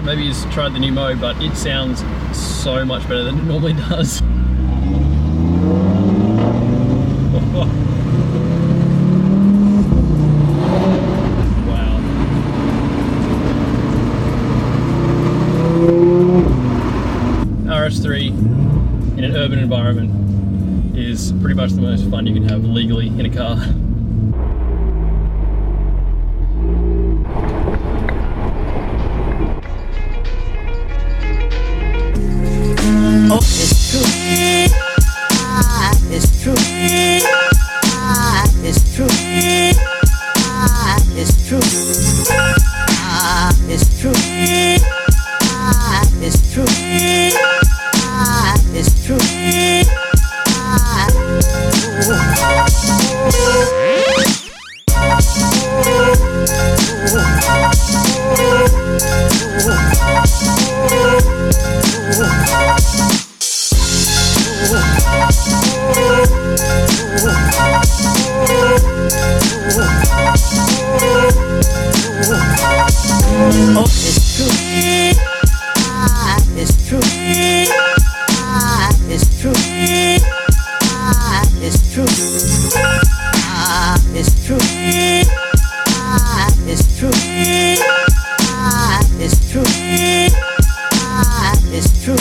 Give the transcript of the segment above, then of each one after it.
out, maybe he's tried the new mode, but it sounds so much better than it normally does. Wow. RS3 in an urban environment is pretty much the most fun you can have legally in a car. Oh, it's true. It's true. It's true. It's true. It's true. It's true. It's true. Oh, it's true. It's true. It's true. It's true. It's true. It's true. It's true. It's true.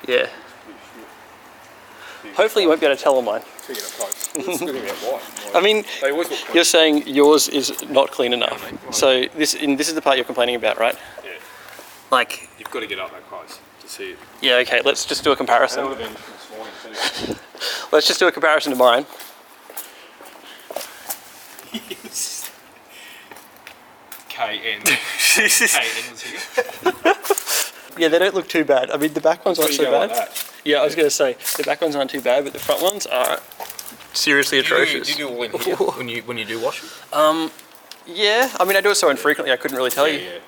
Yeah. Hopefully you won't be able to tell on mine. I mean, you're saying yours is not clean enough. So this is the part you're complaining about, right? Yeah. Like, You've got to get up that close to see it. yeah, okay, let's just do a comparison. That would have been this morning too. Let's just do a comparison to mine. KN was here. Yeah, they don't look too bad. I mean, the back ones aren't so bad. Like that. Yeah, I was going to say, the back ones aren't too bad, but the front ones are seriously atrocious. Do you do all in here when you do wash it? Yeah, I mean, I do it so infrequently, I couldn't really tell you. Yeah.